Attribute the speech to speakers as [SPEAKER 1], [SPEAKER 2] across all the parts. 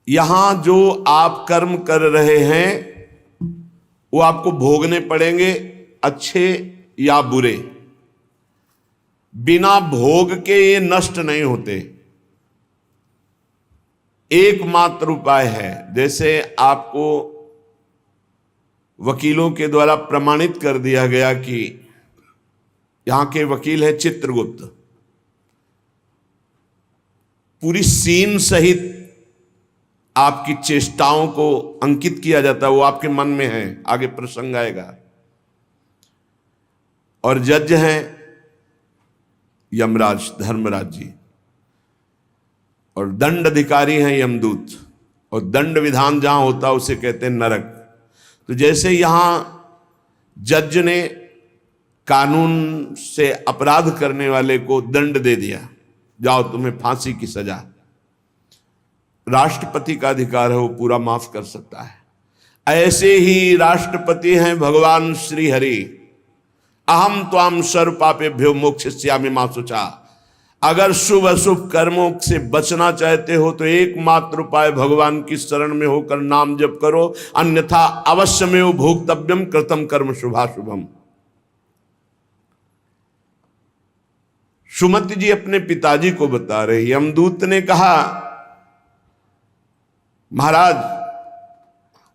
[SPEAKER 1] यहां जो आप कर्म कर रहे हैं वो आपको भोगने पड़ेंगे, अच्छे या बुरे। बिना भोग के ये नष्ट नहीं होते। एकमात्र उपाय है, जैसे आपको वकीलों के द्वारा प्रमाणित कर दिया गया कि यहां के वकील हैं चित्रगुप्त, पूरी सीन सहित आपकी चेष्टाओं को अंकित किया जाता है, वो आपके मन में है, आगे प्रसंग आएगा। और जज हैं यमराज, धर्मराज जी, और दंड अधिकारी हैं यमदूत, और दंड विधान जहां होता उसे कहते हैं नरक। तो जैसे यहां जज ने कानून से अपराध करने वाले को दंड दे दिया, जाओ तुम्हें फांसी की सजा, राष्ट्रपति का अधिकार है, वो पूरा माफ कर सकता है। ऐसे ही राष्ट्रपति हैं भगवान श्री हरि। अहम त्वाम सर्व पापेभ्यो मोक्षयिष्यामि मा शुचा। अगर शुभ अशुभ कर्मों से बचना चाहते हो तो एकमात्र उपाय भगवान की शरण में होकर नाम जप करो, अन्यथा अवश्यमेव भोक्तव्यम कृतम कर्म शुभाशुभम। सुमति जी अपने पिताजी को बता रहे, यमदूत ने कहा महाराज,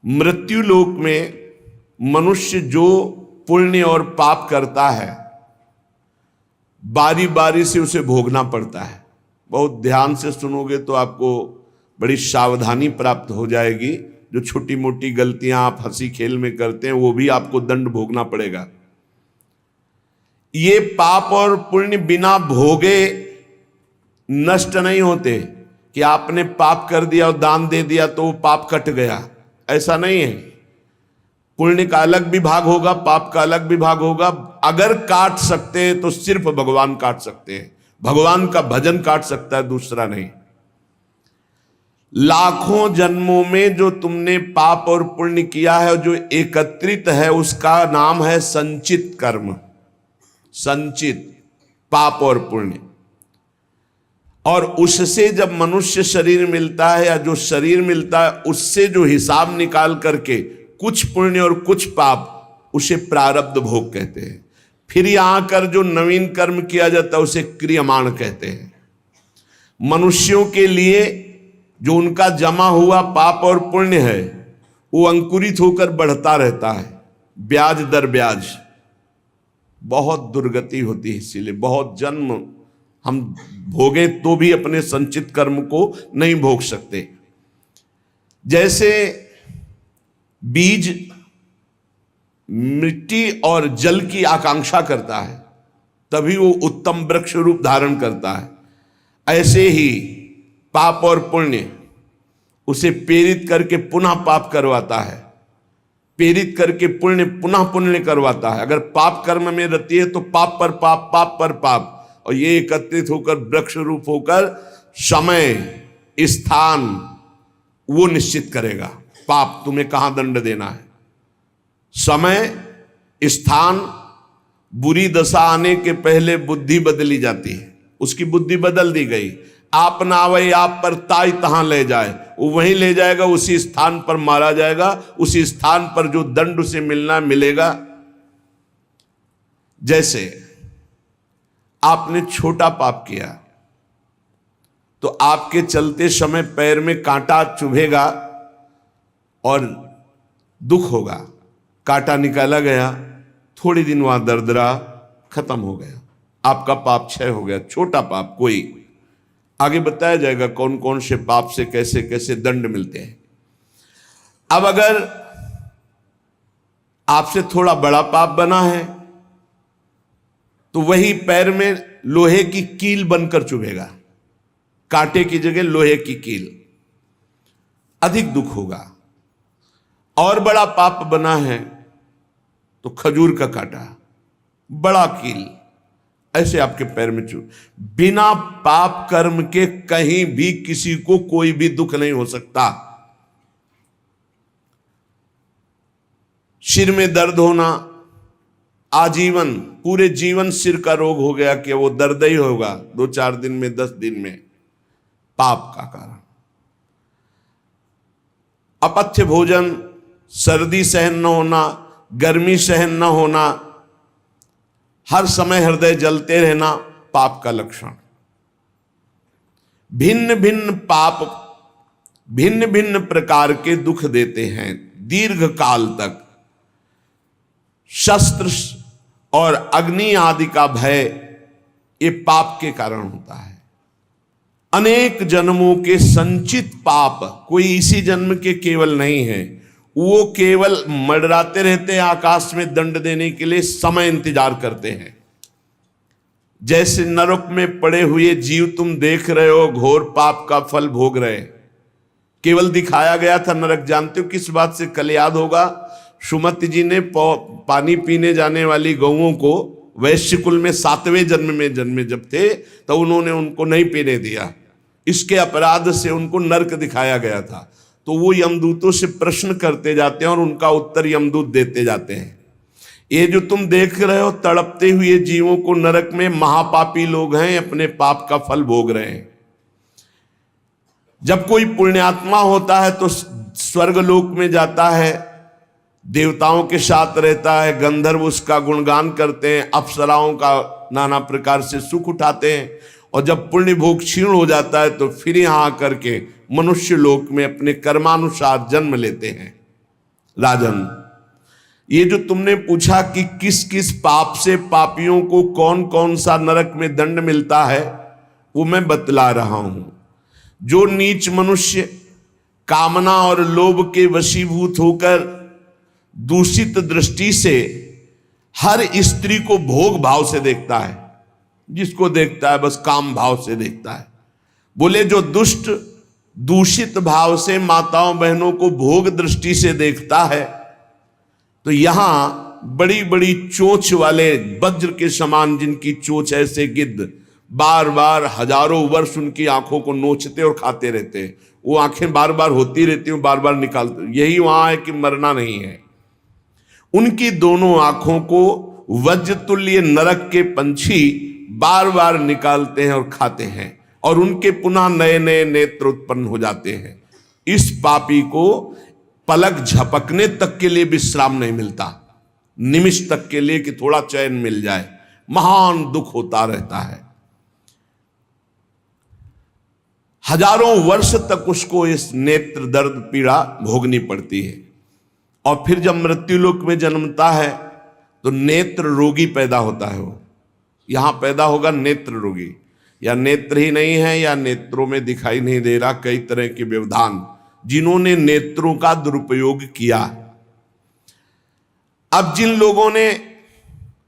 [SPEAKER 1] मृत्युलोक में मनुष्य जो पुण्य और पाप करता है बारी बारी से उसे भोगना पड़ता है। बहुत ध्यान से सुनोगे तो आपको बड़ी सावधानी प्राप्त हो जाएगी। जो छोटी मोटी गलतियां आप हंसी खेल में करते हैं वो भी आपको दंड भोगना पड़ेगा। ये पाप और पुण्य बिना भोगे नष्ट नहीं होते कि आपने पाप कर दिया और दान दे दिया तो वो पाप कट गया, ऐसा नहीं है। पुण्य का अलग विभाग होगा, पाप का अलग विभाग होगा। अगर काट सकते हैं तो सिर्फ भगवान काट सकते हैं। भगवान का भजन काट सकता है, दूसरा नहीं। लाखों जन्मों में जो तुमने पाप और पुण्य किया है, जो एकत्रित है, उसका नाम है संचित कर्म। संचित पाप और पुण्य, और उससे जब मनुष्य शरीर मिलता है या जो शरीर मिलता है उससे जो हिसाब निकाल करके कुछ पुण्य और कुछ पाप, उसे प्रारब्ध भोग कहते हैं। फिर यहां कर जो नवीन कर्म किया जाता है उसे क्रियमाण कहते हैं। मनुष्यों के लिए जो उनका जमा हुआ पाप और पुण्य है वो अंकुरित होकर बढ़ता रहता है, ब्याज दर ब्याज। बहुत दुर्गति होती है, इसीलिए बहुत जन्म हम भोगे तो भी अपने संचित कर्म को नहीं भोग सकते। जैसे बीज मिट्टी और जल की आकांक्षा करता है तभी वो उत्तम वृक्ष रूप धारण करता है, ऐसे ही पाप और पुण्य उसे प्रेरित करके पुनः पाप करवाता है, प्रेरित करके पुण्य पुनः पुण्य करवाता है। अगर पाप कर्म में रहती है तो पाप पर पाप, पाप पर पाप, और ये एकत्रित होकर वृक्ष रूप होकर समय स्थान वो निश्चित करेगा। पाप तुम्हें कहां दंड देना है, समय स्थान। बुरी दशा आने के पहले बुद्धि बदली जाती है, उसकी बुद्धि बदल दी गई। आप ना आवे आप पर ताई तहां ले जाए, वो वहीं ले जाएगा, उसी स्थान पर मारा जाएगा, उसी स्थान पर जो दंड उसे मिलना मिलेगा। जैसे आपने छोटा पाप किया तो आपके चलते समय पैर में कांटा चुभेगा और दुख होगा। कांटा निकाला गया, थोड़ी दिन वहां दर्द रहा, खत्म हो गया, आपका पाप क्षय हो गया। छोटा पाप कोई, आगे बताया जाएगा कौन कौन से पाप से कैसे कैसे दंड मिलते हैं। अब अगर आपसे थोड़ा बड़ा पाप बना है तो वही पैर में लोहे की कील बनकर चुभेगा, कांटे की जगह लोहे की कील, अधिक दुख होगा। और बड़ा पाप बना है तो खजूर का कांटा, बड़ा कील, ऐसे आपके पैर में चुभ। बिना पाप कर्म के कहीं भी किसी को कोई भी दुख नहीं हो सकता। सिर में दर्द होना, आजीवन पूरे जीवन सिर का रोग हो गया कि वो दर्द ही होगा 2-4 दिन में, 10 दिन में, पाप का कारण। अपथ्य भोजन, सर्दी सहन न होना, गर्मी सहन न होना, हर समय हृदय जलते रहना पाप का लक्षण। भिन्न भिन्न पाप भिन्न भिन्न प्रकार के दुख देते हैं दीर्घ काल तक। शस्त्र और अग्नि आदि का भय ये पाप के कारण होता है। अनेक जन्मों के संचित पाप कोई इसी जन्म के केवल नहीं है, वो केवल मंडराते रहते हैं आकाश में दंड देने के लिए, समय इंतजार करते हैं। जैसे नरक में पड़े हुए जीव तुम देख रहे हो, घोर पाप का फल भोग रहे, केवल दिखाया गया था नरक। जानते हो किस बात से? कल याद होगा, सुमति जी ने पानी पीने जाने वाली गौओं को वैश्य कुल में 7वें जन्म में जन्मे जब थे तो उन्होंने उनको नहीं पीने दिया। इसके अपराध से उनको नरक दिखाया गया था। तो वो यमदूतों से प्रश्न करते जाते हैं और उनका उत्तर यमदूत देते जाते हैं। ये जो तुम देख रहे हो तड़पते हुए जीवों को नरक में, महापापी लोग हैं, अपने पाप का फल भोग रहे हैं। जब कोई पुण्यात्मा होता है तो स्वर्गलोक में जाता है, देवताओं के साथ रहता है, गंधर्व उसका गुणगान करते हैं, अप्सराओं का नाना प्रकार से सुख उठाते हैं। और जब पुण्य भोग क्षीण हो जाता है तो फिर यहां आकर के मनुष्य लोक में अपने कर्मानुसार जन्म लेते हैं। राजन, ये जो तुमने पूछा कि किस किस पाप से पापियों को कौन कौन सा नरक में दंड मिलता है, वो मैं बतला रहा हूं। जो नीच मनुष्य कामना और लोभ के वशीभूत होकर दूषित दृष्टि से हर स्त्री को भोग भाव से देखता है, जिसको देखता है बस काम भाव से देखता है। बोले जो दुष्ट दूषित भाव से माताओं बहनों को भोग दृष्टि से देखता है, तो यहां बड़ी बड़ी चोंच वाले वज्र के समान जिनकी चोंच ऐसे गिद्ध बार बार हजारों वर्ष उनकी आंखों को नोचते और खाते रहते हैं। वो आंखें बार बार होती रहती हैं, बार बार निकालते। यही वहां है कि मरना नहीं है। उनकी दोनों आंखों को वज्रतुल्य नरक के पंछी बार बार निकालते हैं और खाते हैं, और उनके पुनः नए नए नेत्र उत्पन्न हो जाते हैं। इस पापी को पलक झपकने तक के लिए विश्राम नहीं मिलता, निमिष तक के लिए कि थोड़ा चैन मिल जाए। महान दुख होता रहता है। हजारों वर्ष तक उसको इस नेत्र दर्द पीड़ा भोगनी पड़ती है। और फिर जब मृत्युलोक में जन्मता है तो नेत्र रोगी पैदा होता है। वो यहां पैदा होगा नेत्र रोगी, या नेत्र ही नहीं है या नेत्रों में दिखाई नहीं दे रहा, कई तरह के व्यवधान, जिन्होंने नेत्रों का दुरुपयोग किया। अब जिन लोगों ने,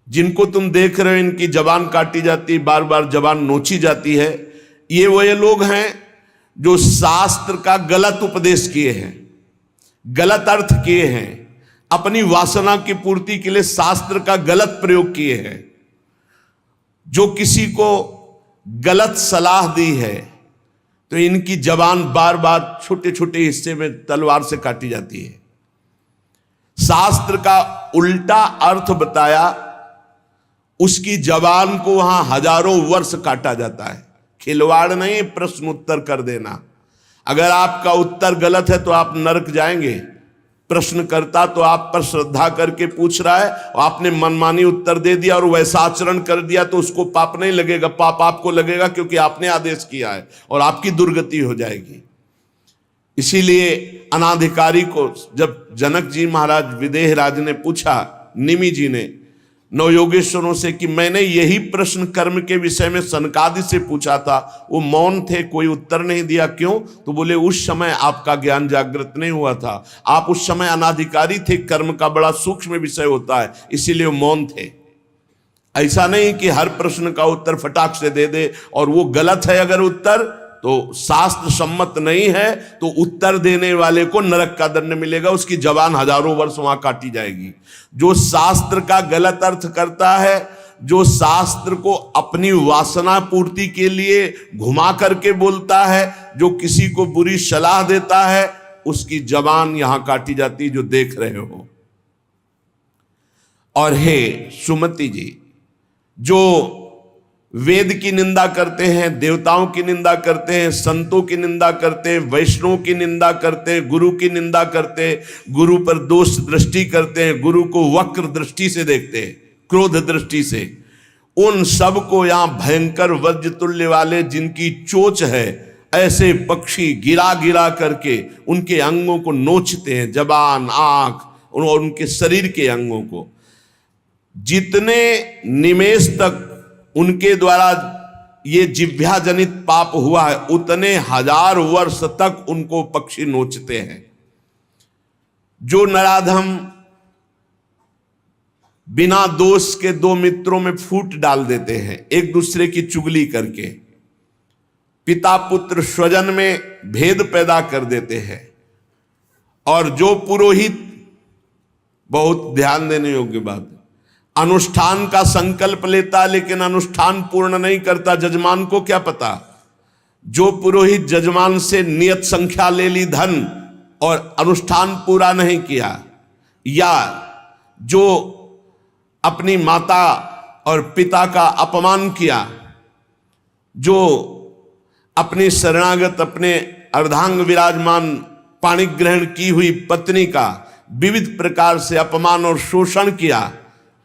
[SPEAKER 1] जिनको तुम देख रहे हो इनकी जबान काटी जाती, बार बार जबान नोची जाती है, ये वो लोग हैं जो शास्त्र का गलत उपदेश किए हैं, गलत अर्थ किए हैं, अपनी वासना की पूर्ति के लिए शास्त्र का गलत प्रयोग किए हैं, जो किसी को गलत सलाह दी है तो इनकी जबान बार बार छोटे छोटे हिस्से में तलवार से काटी जाती है। शास्त्र का उल्टा अर्थ बताया, उसकी जबान को वहां हजारों वर्ष काटा जाता है। खिलवाड़ नहीं, प्रश्न उत्तर कर देना। अगर आपका उत्तर गलत है तो आप नरक जाएंगे। प्रश्नकर्ता तो आप पर श्रद्धा करके पूछ रहा है और आपने मनमानी उत्तर दे दिया और वैसा आचरण कर दिया तो उसको पाप नहीं लगेगा, पाप आपको लगेगा क्योंकि आपने आदेश किया है और आपकी दुर्गति हो जाएगी। इसीलिए अनाधिकारी को जब जनक जी महाराज विदेह राज ने पूछा, निमि जी ने नवयोगेश्वरों से कि मैंने यही प्रश्न कर्म के विषय में सनकादि से पूछा था, वो मौन थे, कोई उत्तर नहीं दिया, क्यों? तो बोले उस समय आपका ज्ञान जागृत नहीं हुआ था, आप उस समय अनाधिकारी थे, कर्म का बड़ा सूक्ष्म विषय होता है, इसीलिए मौन थे। ऐसा नहीं कि हर प्रश्न का उत्तर फटाक से दे दे, और वो गलत है अगर उत्तर तो शास्त्र सम्मत नहीं है तो उत्तर देने वाले को नरक का दंड मिलेगा, उसकी जबान हजारों वर्ष वहां काटी जाएगी। जो शास्त्र का गलत अर्थ करता है, जो शास्त्र को अपनी वासना पूर्ति के लिए घुमा करके बोलता है, जो किसी को बुरी सलाह देता है, उसकी जबान यहां काटी जाती, जो देख रहे हो। और हे सुमति जी, जो वेद की निंदा करते हैं, देवताओं की निंदा करते हैं, संतों की निंदा करते हैं, वैष्णव की निंदा करते हैं, गुरु की निंदा करते हैं, गुरु पर दोष दृष्टि करते हैं, गुरु को वक्र दृष्टि से देखते हैं, क्रोध दृष्टि से। उन सब को यहां भयंकर वज्र तुल्य वाले जिनकी चोंच है, ऐसे पक्षी गिरा गिरा करके उनके अंगों को नोचते हैं, जबान, आंख और उनके शरीर के अंगों को। जितने निमेष तक उनके द्वारा ये जिह्वा जनित पाप हुआ है, उतने 1000 वर्ष तक उनको पक्षी नोचते हैं। जो नराधम बिना दोष के दो मित्रों में फूट डाल देते हैं, एक दूसरे की चुगली करके, पिता पुत्र स्वजन में भेद पैदा कर देते हैं, और जो पुरोहित, बहुत ध्यान देने योग्य बात, अनुष्ठान का संकल्प लेता लेकिन अनुष्ठान पूर्ण नहीं करता, जजमान को क्या पता। जो पुरोहित जजमान से नियत संख्या ले ली धन और अनुष्ठान पूरा नहीं किया, या जो अपनी माता और पिता का अपमान किया, जो अपनी शरणागत, अपने अर्धांग विराजमान पाणि ग्रहण की हुई पत्नी का विविध प्रकार से अपमान और शोषण किया,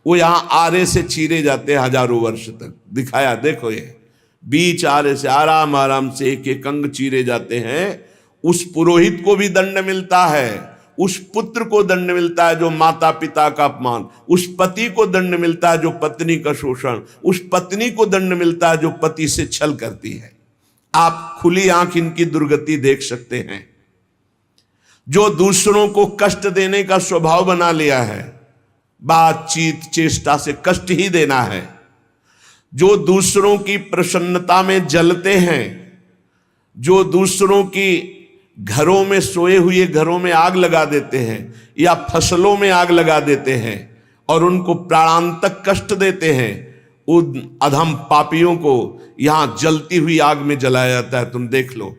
[SPEAKER 1] वो यहां आरे से चीरे जाते हैं 1000 वर्ष तक। दिखाया, देखो ये बीच आरे से आराम आराम से एक एक अंग चीरे जाते हैं। उस पुरोहित को भी दंड मिलता है, उस पुत्र को दंड मिलता है जो माता पिता का अपमान, उस पति को दंड मिलता है जो पत्नी का शोषण, उस पत्नी को दंड मिलता है जो पति से छल करती है। आप खुली आंख इनकी दुर्गति देख सकते हैं। जो दूसरों को कष्ट देने का स्वभाव बना लिया है, बातचीत चेष्टा से कष्ट ही देना है, जो दूसरों की प्रसन्नता में जलते हैं, जो दूसरों की घरों में, सोए हुए घरों में आग लगा देते हैं या फसलों में आग लगा देते हैं और उनको प्राणांतक कष्ट देते हैं, उन अधम पापियों को यहां जलती हुई आग में जलाया जाता है। तुम देख लो,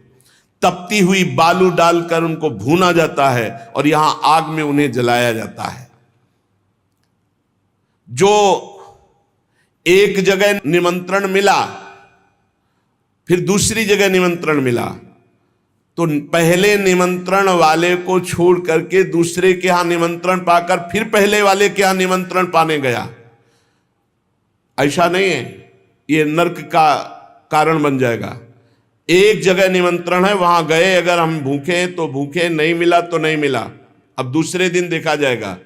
[SPEAKER 1] तपती हुई बालू डालकर उनको भूना जाता है और यहां आग में उन्हें जलाया जाता है। जो एक जगह निमंत्रण मिला, फिर दूसरी जगह निमंत्रण मिला, तो पहले निमंत्रण वाले को छोड़ करके दूसरे के यहां निमंत्रण पाकर फिर पहले वाले के यहां निमंत्रण पाने गया। ऐसा नहीं है, ये नर्क का कारण बन जाएगा। एक जगह निमंत्रण है, वहां गए, अगर हम भूखे हैं तो भूखे, नहीं मिला तो नहीं मिला, अब दूसरे दिन देखा जाएगा।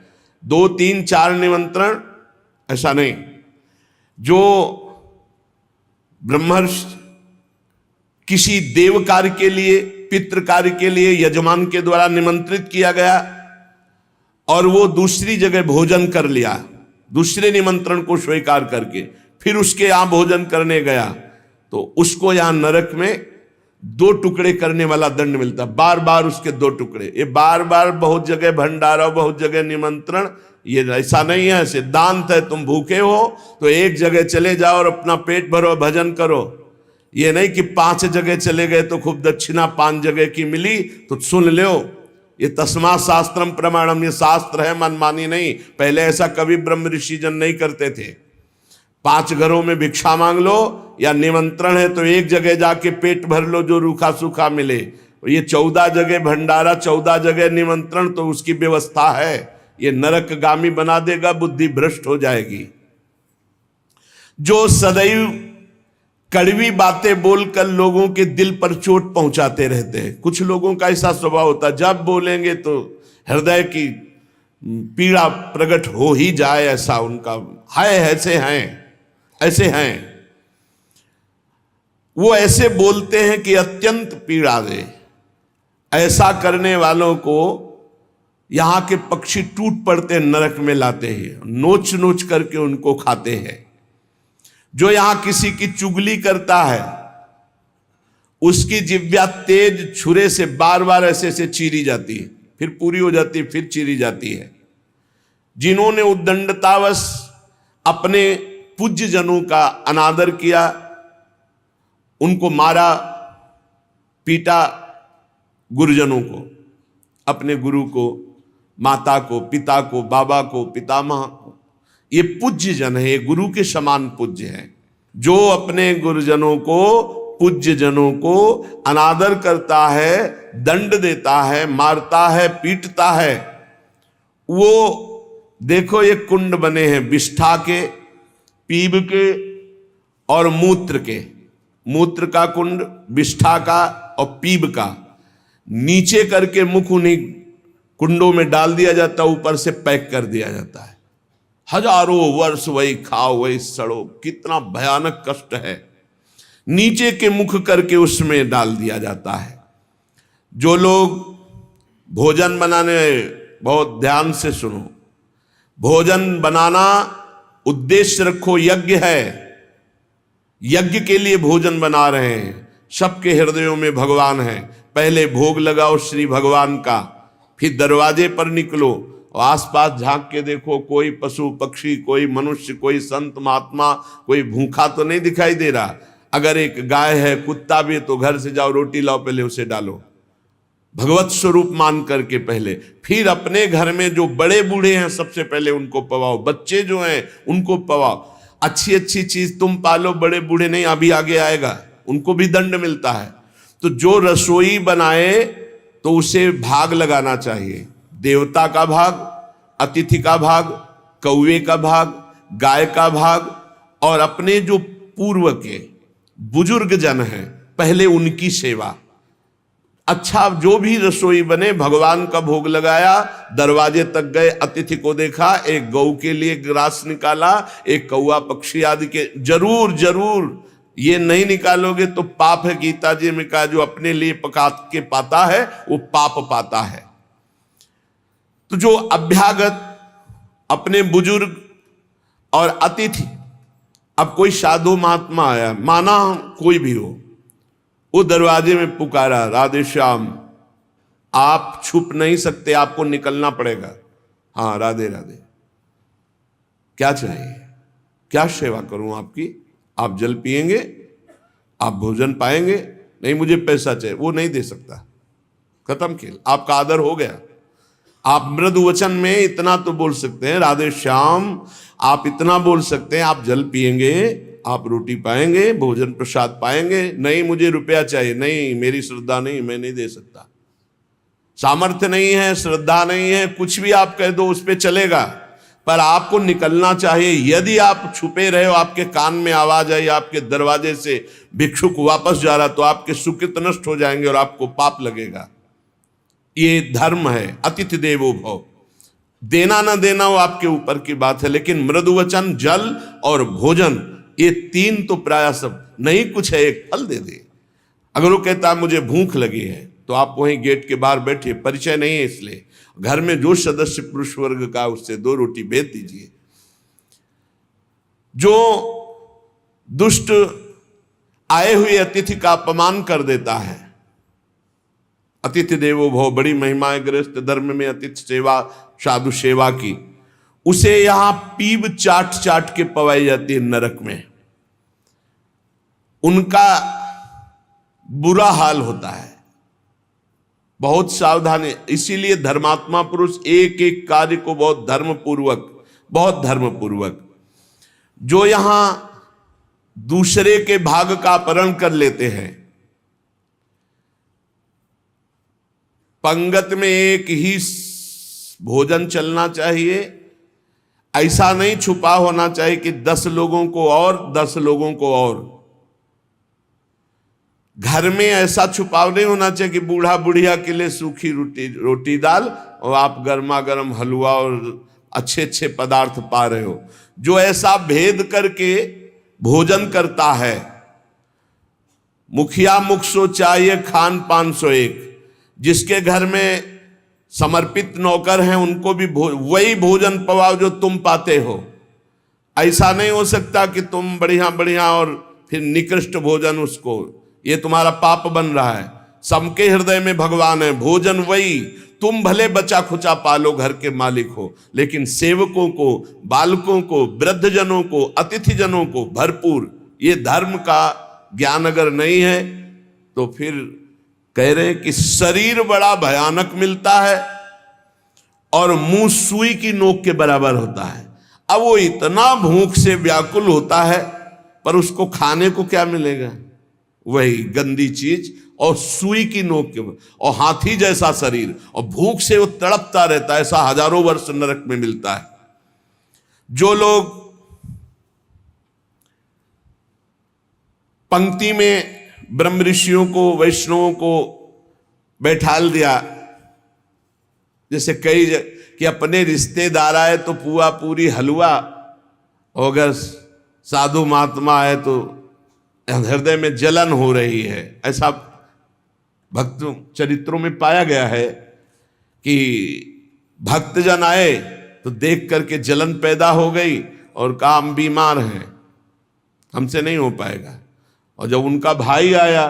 [SPEAKER 1] 2, 3, 4 निमंत्रण, ऐसा नहीं। जो ब्रह्मर्षि किसी देव कार्य के लिए, पितृ कार्य के लिए यजमान के द्वारा निमंत्रित किया गया और वो दूसरी जगह भोजन कर लिया, दूसरे निमंत्रण को स्वीकार करके फिर उसके यहां भोजन करने गया, तो उसको यहां नरक में 2 टुकड़े करने वाला दंड मिलता, बार बार उसके 2 टुकड़े। ये बार बार बहुत जगह भंडारा, बहुत जगह निमंत्रण, ये ऐसा नहीं है। सिद्धांत है, तुम भूखे हो तो एक जगह चले जाओ और अपना पेट भरो, भजन करो। ये नहीं कि 5 जगह चले गए तो खूब दक्षिणा 5 जगह की मिली तो सुन लो। ये तस्मा शास्त्रम प्रमाणम, ये शास्त्र है, मनमानी नहीं। पहले ऐसा कभी ब्रह्म ऋषि जन नहीं करते थे। 5 घरों में भिक्षा मांग लो, या निमंत्रण है तो एक जगह जाके पेट भर लो जो रूखा सूखा मिले। ये 14 जगह भंडारा, 14 जगह निमंत्रण, तो उसकी व्यवस्था है। ये नरकगामी बना देगा, बुद्धि भ्रष्ट हो जाएगी। जो सदैव कड़वी बातें बोलकर लोगों के दिल पर चोट पहुंचाते रहते हैं, कुछ लोगों का ऐसा स्वभाव होता है, जब बोलेंगे तो हृदय की पीड़ा प्रकट हो ही जाए, ऐसा उनका है। ऐसे हैं वो, ऐसे बोलते हैं कि अत्यंत पीड़ा दे। ऐसा करने वालों को यहां के पक्षी टूट पड़ते नरक में लाते हैं, नोच नोच करके उनको खाते हैं। जो यहां किसी की चुगली करता है, उसकी जिह्वा तेज छुरे से बार बार ऐसे ऐसे चीरी जाती है, फिर पूरी हो जाती है, फिर चीरी जाती है। जिन्होंने उद्दंडतावश अपने पूज्य जनों का अनादर किया, उनको मारा पीटा, गुरुजनों को, अपने गुरु को, माता को, पिता को, बाबा को, पितामह को, ये पूज्य जन है, ये गुरु के समान पूज्य है। जो अपने गुरुजनों को, पूज्य जनों को अनादर करता है, दंड देता है, मारता है, पीटता है, वो देखो ये कुंड बने हैं विष्ठा के, पीब के और मूत्र के। मूत्र का कुंड, विष्ठा का और पीब का। नीचे करके मुख उन्हीं कुंडों में डाल दिया जाता है, ऊपर से पैक कर दिया जाता है। हजारों वर्ष वही खाओ वही सड़ो, कितना भयानक कष्ट है। नीचे के मुख करके उसमें डाल दिया जाता है। जो लोग भोजन बनाने, बहुत ध्यान से सुनो, भोजन बनाना उद्देश्य रखो, यज्ञ है, यज्ञ के लिए भोजन बना रहे हैं। सबके हृदयों में भगवान है। पहले भोग लगाओ श्री भगवान का, फिर दरवाजे पर निकलो और आसपास झांक के देखो, कोई पशु पक्षी, कोई मनुष्य, कोई संत महात्मा, कोई भूखा तो नहीं दिखाई दे रहा। अगर एक गाय है, कुत्ता भी, तो घर से जाओ, रोटी लाओ, पहले उसे डालो, भगवत स्वरूप मान करके पहले। फिर अपने घर में जो बड़े बूढ़े हैं सबसे पहले उनको पवाओ, बच्चे जो हैं उनको पवाओ। अच्छी अच्छी चीज तुम पालो, बड़े बूढ़े नहीं, अभी आगे आएगा, उनको भी दंड मिलता है। तो जो रसोई बनाए तो उसे भाग लगाना चाहिए। देवता का भाग, अतिथि का भाग, कौवे का भाग, गाय का भाग, और अपने जो पूर्व के बुजुर्ग जन हैं पहले उनकी सेवा। अच्छा, जो भी रसोई बने, भगवान का भोग लगाया, दरवाजे तक गए, अतिथि को देखा, एक गौ के लिए ग्रास निकाला, एक कौवा पक्षी आदि के, जरूर जरूर ये नहीं निकालोगे तो पाप है। गीता जी में कहा जो अपने लिए पका के पाता है वो पाप पाता है। तो जो अभ्यागत, अपने बुजुर्ग और अतिथि, अब कोई साधु महात्मा आया, माना कोई भी हो, वो दरवाजे में पुकारा, राधे श्याम, आप छुप नहीं सकते, आपको निकलना पड़ेगा। हाँ राधे राधे, क्या चाहिए, क्या सेवा करूं आपकी? आप जल पिएंगे, आप भोजन पाएंगे? नहीं, मुझे पैसा चाहिए। वो नहीं दे सकता, खत्म खेल, आपका आदर हो गया। आप मृदु वचन में इतना तो बोल सकते हैं, राधे श्याम, आप इतना बोल सकते हैं, आप जल पिएंगे, आप रोटी पाएंगे, भोजन प्रसाद पाएंगे। नहीं, मुझे रुपया चाहिए। नहीं, मेरी श्रद्धा नहीं, मैं नहीं दे सकता, सामर्थ्य नहीं है, श्रद्धा नहीं है, कुछ भी आप कह दो उस पर चलेगा, पर आपको निकलना चाहिए। यदि आप छुपे रहे हो, आपके कान में आवाज आई, आपके दरवाजे से भिक्षुक वापस जा रहा, तो आपके सुकृत नष्ट हो जाएंगे और आपको पाप लगेगा। ये धर्म है, अतिथि देवो भव। देना ना देना वो आपके ऊपर की बात है, लेकिन मृदुवचन, जल और भोजन, ये तीन तो प्राय सब नहीं, कुछ है एक फल दे दे। अगर वो कहता है मुझे भूख लगी है, तो आप वहीं गेट के बाहर बैठिए, परिचय नहीं है इसलिए, घर में जो सदस्य पुरुष वर्ग का, उससे 2 रोटी भेज दीजिए। जो दुष्ट आए हुए अतिथि का अपमान कर देता है, अतिथि देवो भव, बड़ी महिमा है गृहस्थ धर्म में अतिथि सेवा, साधु सेवा की। उसे यहां पीब चाट चाट के पवाई जाती है नरक में, उनका बुरा हाल होता है। बहुत सावधानी, इसीलिए धर्मात्मा पुरुष एक एक कार्य को बहुत धर्मपूर्वक, जो यहां दूसरे के भाग का अपहरण कर लेते हैं। पंगत में एक ही भोजन चलना चाहिए, ऐसा नहीं छुपा होना चाहिए कि 10 लोगों को और 10 लोगों को और। घर में ऐसा छुपाव नहीं होना चाहिए कि बूढ़ा बुढ़िया के लिए सूखी रोटी दाल और आप गर्मा गर्म हलवा और अच्छे अच्छे पदार्थ पा रहे हो। जो ऐसा भेद करके भोजन करता है, मुखिया मुख सो चाहिए, खान पान सो एक। जिसके घर में समर्पित नौकर हैं उनको भी वही भोजन पवाओ जो तुम पाते हो। ऐसा नहीं हो सकता कि तुम बढ़िया बढ़िया और फिर निकृष्ट भोजन उसको, ये तुम्हारा पाप बन रहा है। सबके हृदय में भगवान है, भोजन वही, तुम भले बचा खुचा पालो, घर के मालिक हो, लेकिन सेवकों को, बालकों को, वृद्धजनों को, अतिथि जनों को भरपूर। ये धर्म का ज्ञान अगर नहीं है तो फिर कह रहे हैं कि शरीर बड़ा भयानक मिलता है और मुंह सुई की नोक के बराबर होता है। अब वो इतना भूख से व्याकुल होता है, पर उसको खाने को क्या मिलेगा? वही गंदी चीज और सुई की नोक के, और हाथी जैसा शरीर, और भूख से वो तड़पता रहता है। ऐसा हजारों वर्ष नरक में मिलता है। जो लोग पंक्ति में ब्रह्म ऋषियों को, वैष्णवों को बैठाल दिया, जैसे कई कि अपने रिश्तेदार आए तो पुआ पूरी हलवा, और अगर साधु महात्मा आए तो हृदय में जलन हो रही है। ऐसा भक्त चरित्रों में पाया गया है कि भक्तजन आए तो देख करके जलन पैदा हो गई और कहा हम बीमार हैं, हमसे नहीं हो पाएगा। और जब उनका भाई आया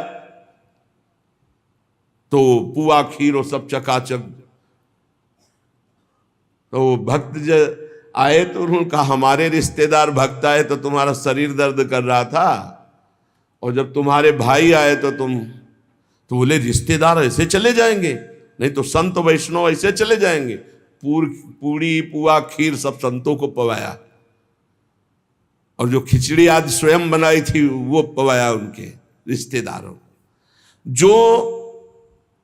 [SPEAKER 1] तो पुआ खीर और सब चकाचक, तो भक्त आए तो उन्होंने कहा हमारे रिश्तेदार भक्त आए तो तुम्हारा शरीर दर्द कर रहा था, और जब तुम्हारे भाई आए तो बोले रिश्तेदार ऐसे चले जाएंगे? नहीं तो संत वैष्णव ऐसे चले जाएंगे। पूरी पुआ खीर सब संतों को पवाया, और जो खिचड़ी आदि स्वयं बनाई थी वो पवाया उनके रिश्तेदारों। जो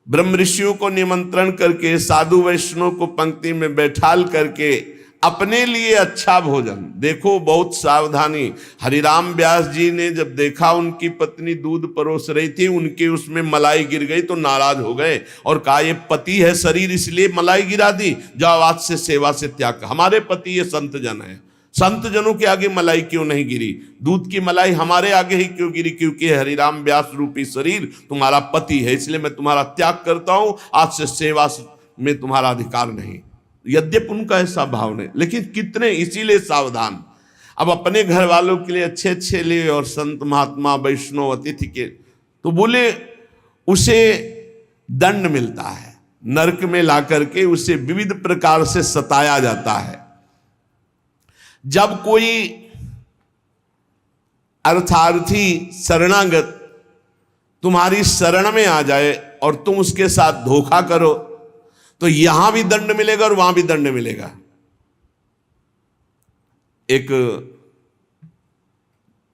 [SPEAKER 1] ब्रह्म ऋषियों को निमंत्रण करके, साधु वैष्णव को पंक्ति में बैठाल करके अपने लिए अच्छा भोजन, देखो बहुत सावधानी। हरिराम व्यास जी ने जब देखा उनकी पत्नी दूध परोस रही थी, उनके उसमें मलाई गिर गई तो नाराज हो गए और कहा ये पति है शरीर इसलिए मलाई गिरा दी, जाओ आज से सेवा से त्याग। हमारे पति ये संत जन है, संत जनों के आगे मलाई क्यों नहीं गिरी? दूध की मलाई हमारे आगे ही क्यों गिरी? क्योंकि हरिराम व्यास रूपी शरीर तुम्हारा पति है, इसलिए मैं तुम्हारा त्याग करता हूं, आज से सेवा में तुम्हारा अधिकार नहीं। यद्यपि उनका ऐसा भाव नहीं, लेकिन कितने इसीलिए सावधान। अब अपने घर वालों के लिए अच्छे अच्छे लिए और संत महात्मा वैष्णव अतिथि के, तो बोले उसे दंड मिलता है, नरक में ला करके उसे विविध प्रकार से सताया जाता है। जब कोई अर्थार्थी शरणागत तुम्हारी शरण में आ जाए और तुम उसके साथ धोखा करो तो यहां भी दंड मिलेगा और वहां भी दंड मिलेगा। एक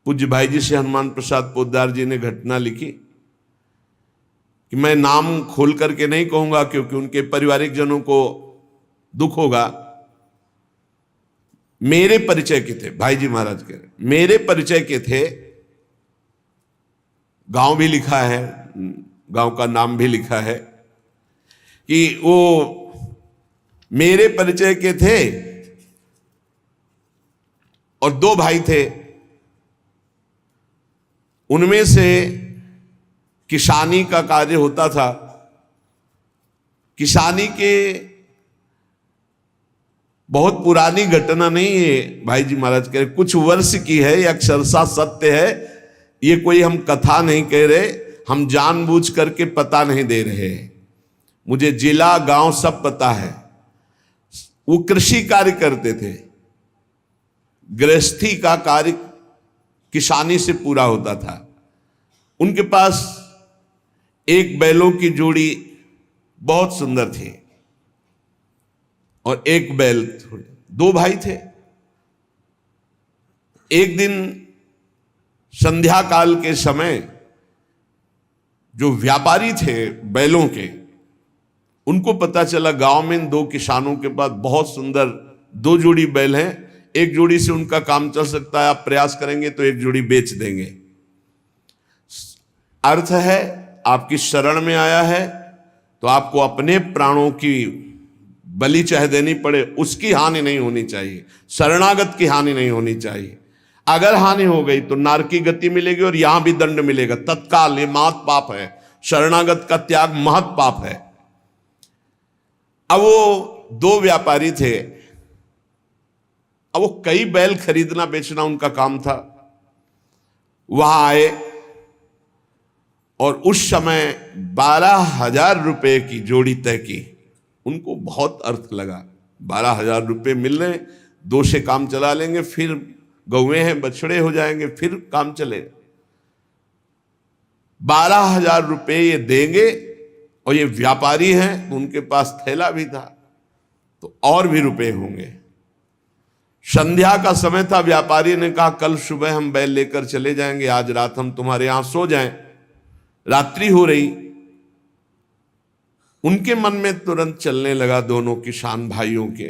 [SPEAKER 1] पूज्य भाई जी से हनुमान प्रसाद पोद्दार जी ने घटना लिखी कि मैं नाम खोल करके नहीं कहूंगा क्योंकि उनके पारिवारिक जनों को दुख होगा। मेरे परिचय के थे भाई जी महाराज के, मेरे परिचय के थे, गांव भी लिखा है, गांव का नाम भी लिखा है कि वो मेरे परिचय के थे और दो भाई थे। उनमें से किसानी का कार्य होता था। किसानी के बहुत पुरानी घटना नहीं है भाई जी महाराज कह रहे, कुछ वर्ष की है, यह अक्षरशः सत्य है। ये कोई हम कथा नहीं कह रहे, हम जानबूझ करके पता नहीं दे रहे। मुझे जिला गांव सब पता है। वो कृषि कार्य करते थे, गृहस्थी का कार्य किसानी से पूरा होता था। उनके पास एक बैलों की जोड़ी बहुत सुंदर थी और एक बैल, दो भाई थे। एक दिन संध्या काल के समय जो व्यापारी थे बैलों के, उनको पता चला गांव में दो किसानों के पास बहुत सुंदर दो जोड़ी बैल हैं, एक जोड़ी से उनका काम चल सकता है, आप प्रयास करेंगे तो एक जोड़ी बेच देंगे। अर्थ है आपकी शरण में आया है तो आपको अपने प्राणों की बलि चाहे देनी पड़े, उसकी हानि नहीं होनी चाहिए, शरणागत की हानि नहीं होनी चाहिए। अगर हानि हो गई तो नारकी गति मिलेगी और यहां भी दंड मिलेगा तत्काल। ये महत पाप है, शरणागत का त्याग महत पाप है। अब वो दो व्यापारी थे, अब वो कई बैल खरीदना बेचना उनका काम था। वहां आए और उस समय 12,000 रुपए की जोड़ी तय की। उनको बहुत अर्थ लगा, 12,000 रुपए मिल रहे, दो से काम चला लेंगे, फिर गौएं हैं बछड़े हो जाएंगे, फिर काम चलेगा। 12,000 रुपए ये देंगे और ये व्यापारी हैं तो उनके पास थैला भी था तो और भी रुपए होंगे। संध्या का समय था। व्यापारी ने कहा कल सुबह हम बैल लेकर चले जाएंगे, आज रात हम तुम्हारे यहां सो जाएं। रात्रि हो रही, उनके मन में तुरंत चलने लगा दोनों किसान भाइयों के।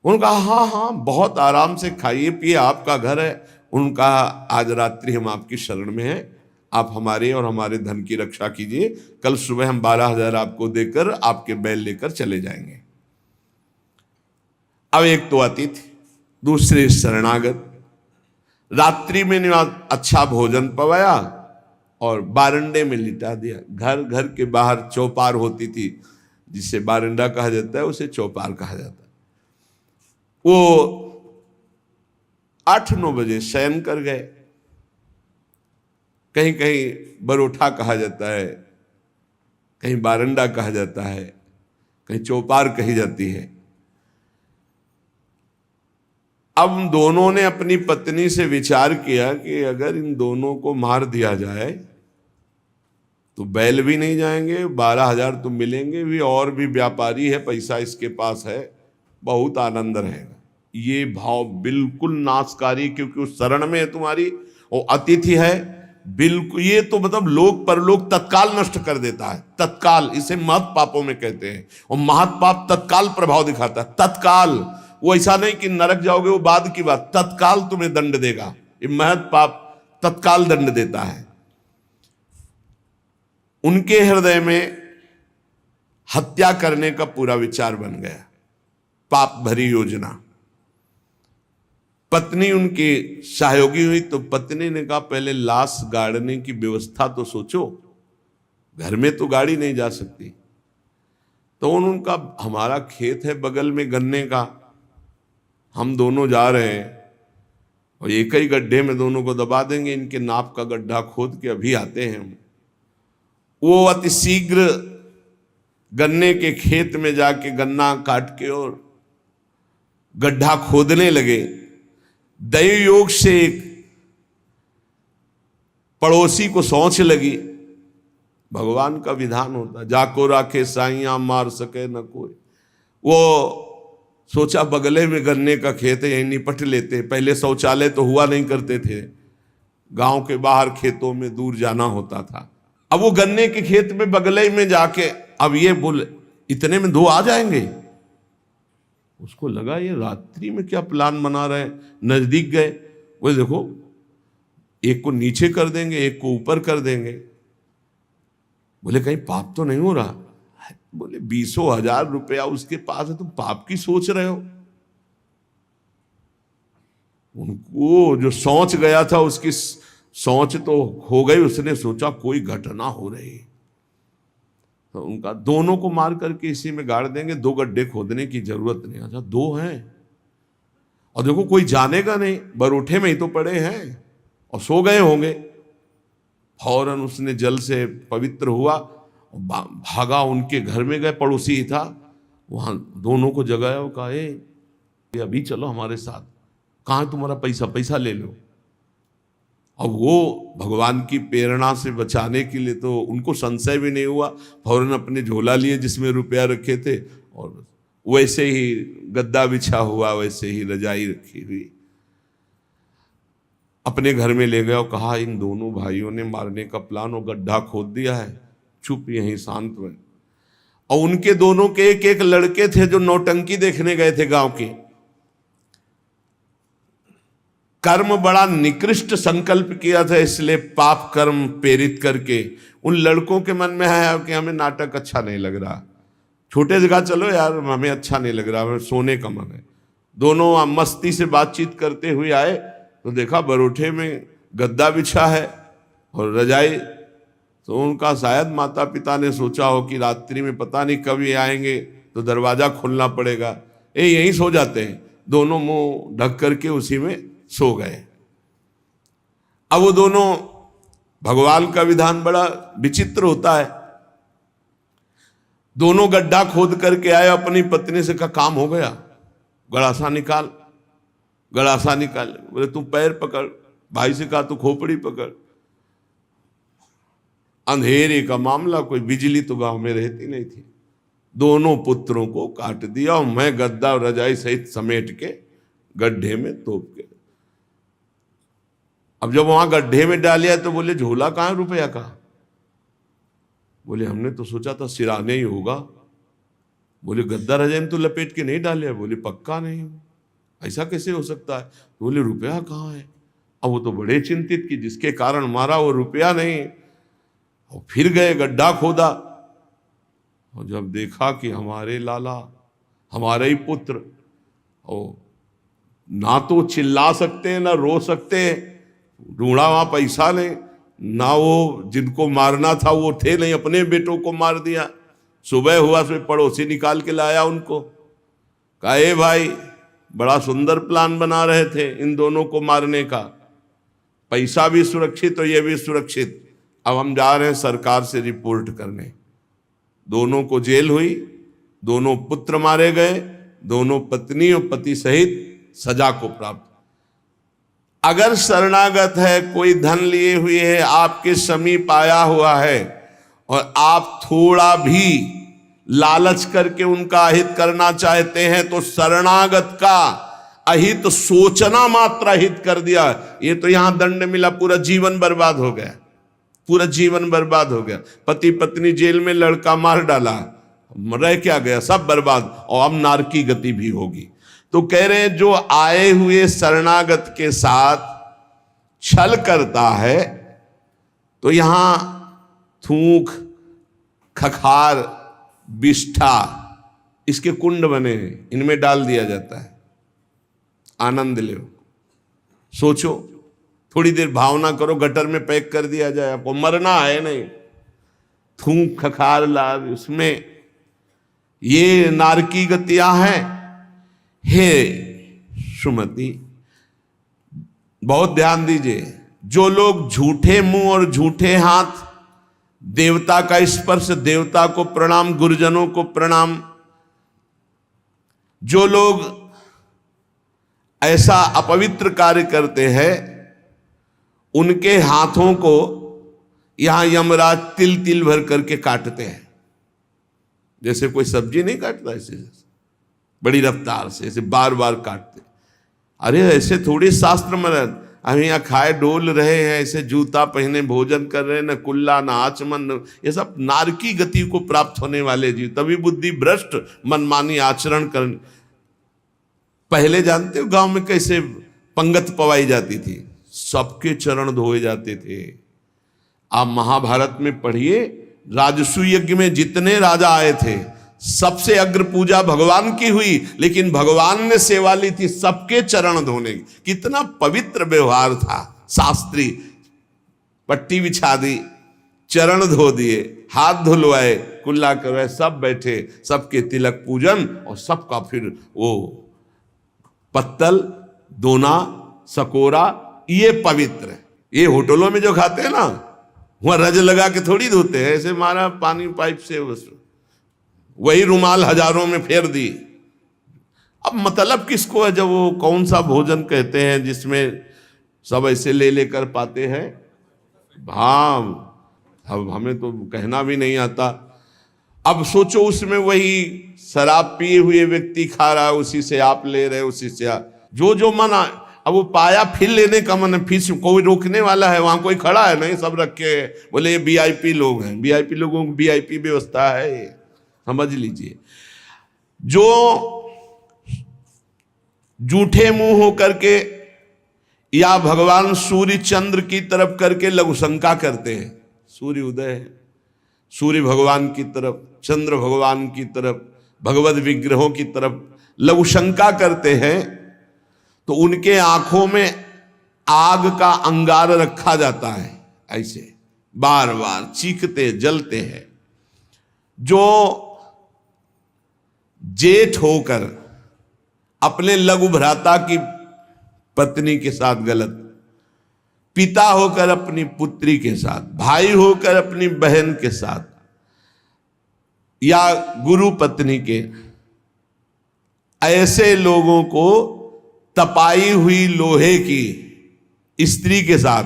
[SPEAKER 1] उन्होंने कहा हाँ हाँ बहुत आराम से खाइए पिए, आपका घर है। उनका आज रात्रि हम आपकी शरण में हैं, आप हमारे और हमारे धन की रक्षा कीजिए, कल सुबह हम 12,000 आपको देकर आपके बैल लेकर चले जाएंगे। अब एक तो अतिथि, दूसरे शरणागत। रात्रि में अच्छा भोजन पवाया और बारंडे में लिटा दिया। घर के बाहर चौपार होती थी, जिसे बारंडा कहा जाता है, उसे चौपार कहा जाता है। वो 8-9 बजे शयन कर गए। कहीं कहीं बरोठा कहा जाता है, कहीं बारंडा कहा जाता है, कहीं चौपार कही जाती है। अब दोनों ने अपनी पत्नी से विचार किया कि अगर इन दोनों को मार दिया जाए तो बैल भी नहीं जाएंगे, 12,000 तो मिलेंगे भी, और भी व्यापारी है, पैसा इसके पास है, बहुत आनंद रहेगा। ये भाव बिल्कुल नाशकारी, क्योंकि उस शरण में है तुम्हारी, वो अतिथि है, बिल्कुल। ये तो मतलब लोक परलोक तत्काल नष्ट कर देता है, तत्काल। इसे महत् पापों में कहते हैं, और महत् पाप तत्काल प्रभाव दिखाता है, तत्काल। वो ऐसा नहीं कि नरक जाओगे वो बाद की बात, तत्काल तुम्हें दंड देगा। ये महत् पाप तत्काल दंड देता है। उनके हृदय में हत्या करने का पूरा विचार बन गया, पाप भरी योजना। पत्नी उनकी सहयोगी हुई तो पत्नी ने कहा पहले लाश गाड़ने की व्यवस्था तो सोचो, घर में तो गाड़ी नहीं जा सकती। तो उनका हमारा खेत है बगल में गन्ने का, हम दोनों जा रहे हैं और एक ही गड्ढे में दोनों को दबा देंगे, इनके नाप का गड्ढा खोद के अभी आते हैं हम। वो अति शीघ्र गन्ने के खेत में जाके गन्ना काट के और गड्ढा खोदने लगे। दैव योग से एक पड़ोसी को सोच लगी, भगवान का विधान होता जाको राखे साइया मार सके न कोई। वो सोचा बगले में गन्ने का खेत है, यहीं निपट लेते। पहले शौचालय तो हुआ नहीं करते थे, गांव के बाहर खेतों में दूर जाना होता था। अब वो गन्ने के खेत में बगले में जाके, अब ये बोले इतने में 2 आ जाएंगे। उसको लगा ये रात्रि में क्या प्लान बना रहे हैं। नजदीक गए, वो देखो एक को नीचे कर देंगे, एक को ऊपर कर देंगे। बोले कहीं पाप तो नहीं हो रहा। बोले 20,000 रुपया उसके पास है, तुम पाप की सोच रहे हो। उनको जो सोच गया था उसकी सोच तो हो गई। उसने सोचा कोई घटना हो रही, तो उनका दोनों को मार करके इसी में गाड़ देंगे, 2 गड्ढे खोदने की जरूरत नहीं। अच्छा 2 हैं और देखो कोई जानेगा नहीं, बरोठे में ही तो पड़े हैं और सो गए होंगे। फौरन उसने जल से पवित्र हुआ, भागा उनके घर में गए, पड़ोसी ही था, वहां दोनों को जगाया और कहा ये अभी चलो हमारे साथ, कहाँ तुम्हारा पैसा, पैसा ले लो। अब वो भगवान की प्रेरणा से बचाने के लिए तो उनको संशय भी नहीं हुआ, फौरन अपने झोला लिए जिसमें रुपया रखे थे और वैसे ही गद्दा बिछा हुआ, वैसे ही रजाई रखी हुई अपने घर में ले गया और कहा इन दोनों भाइयों ने मारने का प्लान और गड्ढा खोद दिया है, चुप यहीं शांत में। और उनके दोनों के एक एक लड़के थे जो नौटंकी देखने गए थे गांव के। कर्म बड़ा निकृष्ट संकल्प किया था, इसलिए पाप कर्म प्रेरित करके उन लड़कों के मन में है कि हमें नाटक अच्छा नहीं लग रहा, छोटे जगह चलो यार, हमें अच्छा नहीं लग रहा, हमें सोने का मन है। दोनों मस्ती से बातचीत करते हुए आए तो देखा बरोठे में गद्दा बिछा है और रजाई। तो उनका शायद माता पिता ने सोचा हो कि रात्रि में पता नहीं कब ये आएंगे तो दरवाजा खोलना पड़ेगा, यहीं सो जाते हैं। दोनों मुंह ढक करके उसी में सो गए। अब वो दोनों, भगवान का विधान बड़ा विचित्र होता है, दोनों गड्ढा खोद करके आए, अपनी पत्नी से कहा काम हो गया, गड़ासा निकाल, गड़ासा निकाल। बोले तू पैर पकड़, भाई से कहा तू खोपड़ी पकड़। अंधेरे का मामला, कोई बिजली तो गांव में रहती नहीं थी। दोनों पुत्रों को काट दिया और मैं गद्दा और रजाई सहित समेट के गड्ढे में तोप के। अब जब वहां गड्ढे में डालिया तो बोले झोला कहाँ है रुपया का? बोले हमने तो सोचा था सिराने ही होगा। बोले गद्दा रजाई तो लपेट के नहीं डाले? बोले पक्का नहीं, ऐसा कैसे हो सकता है? बोले रुपया कहाँ है? अब वो तो बड़े चिंतित कि जिसके कारण मारा वो रुपया नहीं। और फिर गए गड्ढा खोदा और जब देखा कि हमारे लाला, हमारे ही पुत्र, और ना तो चिल्ला सकते हैं ना रो सकते हैं, ढूंढा वहां पैसा नहीं, ना वो जिनको मारना था वो थे नहीं, अपने बेटों को मार दिया। सुबह हुआ तो पड़ोसी निकाल के लाया उनको, कहा ए भाई बड़ा सुंदर प्लान बना रहे थे इन दोनों को मारने का, पैसा भी सुरक्षित और ये भी सुरक्षित, अब हम जा रहे हैं सरकार से रिपोर्ट करने। दोनों को जेल हुई, दोनों पुत्र मारे गए, दोनों पत्नी और पति सहित सजा को प्राप्त। अगर शरणागत है, कोई धन लिए हुए है, आपके समीप आया हुआ है और आप थोड़ा भी लालच करके उनका अहित करना चाहते हैं तो शरणागत का अहित सोचना मात्र अहित कर दिया, ये तो यहां दंड मिला, पूरा जीवन बर्बाद हो गया, पूरा जीवन बर्बाद हो गया। पति पत्नी जेल में, लड़का मार डाला, रह क्या गया, सब बर्बाद, और अब नारकी गति भी होगी। तो कह रहे हैं जो आए हुए शरणागत के साथ छल करता है तो यहां थूक, खखार, बिष्ठा, इसके कुंड बने हैं, इनमें डाल दिया जाता है, आनंद लो। सोचो, थोड़ी देर भावना करो, गटर में पैक कर दिया जाए, आपको मरना है नहीं, थूक खखार लाभ, उसमें ये नारकी गतियां हैं। हे सुमति, बहुत ध्यान दीजिए, जो लोग झूठे मुंह और झूठे हाथ, देवता का स्पर्श, देवता को प्रणाम, गुरुजनों को प्रणाम, जो लोग ऐसा अपवित्र कार्य करते हैं उनके हाथों को यहां यमराज तिल तिल भर करके काटते हैं। जैसे कोई सब्जी नहीं काटता, ऐसे बड़ी रफ्तार से ऐसे बार बार काटते। अरे ऐसे थोड़ी शास्त्र में हम यहाँ खाए डोल रहे हैं, ऐसे जूता पहने भोजन कर रहे हैं, न कुल्ला न आचमन, ये सब नारकी गति को प्राप्त होने वाले जीव, तभी बुद्धि भ्रष्ट मनमानी आचरण कर। पहले जानते हो गांव में कैसे पंगत पवाई जाती थी, सबके चरण धोए जाते थे। आप महाभारत में पढ़िए, राजसू यज्ञ में जितने राजा आए थे सबसे अग्र पूजा भगवान की हुई, लेकिन भगवान ने सेवा ली थी सबके चरण धोने की। कितना पवित्र व्यवहार था, शास्त्री, पट्टी बिछा दी, चरण धो दिए, हाथ धुलवाए, कुल्ला करवाए, सब बैठे, सबके तिलक पूजन, और सबका फिर वो पत्तल, दोना, सकोरा, ये पवित्र है। ये होटलों में जो खाते हैं ना, वहां रज लगा के थोड़ी धोते हैं, ऐसे मारा पानी पाइप से, बस वही रुमाल हजारों में फेर दी। अब मतलब किसको है, जब वो कौन सा भोजन कहते हैं जिसमें सब ऐसे ले लेकर पाते हैं। हाँ, अब हमें तो कहना भी नहीं आता। अब सोचो उसमें वही शराब पिए हुए व्यक्ति खा रहा है, उसी से आप ले रहे, उसी से जो जो मना। अब वो पाया फिर लेने का मन है, फिर कोई रोकने वाला है, वहां कोई खड़ा है नहीं, सब रखे हैं, बोले ये वीआईपी लोग हैं, वीआईपी लोगों को वीआईपी व्यवस्था है, समझ लीजिए। जो झूठे मुंह होकर के या भगवान सूर्य चंद्र की तरफ करके लघु शंका करते हैं, सूर्य उदय है, सूर्य भगवान की तरफ, चंद्र भगवान की तरफ, भगवत विग्रहों की तरफ लघु शंका करते हैं, तो उनके आंखों में आग का अंगार रखा जाता है, ऐसे बार बार चीखते जलते हैं। जो जेठ होकर अपने लघु भ्राता की पत्नी के साथ गलत, पिता होकर अपनी पुत्री के साथ, भाई होकर अपनी बहन के साथ, या गुरु पत्नी के, ऐसे लोगों को तपाई हुई लोहे की स्त्री के साथ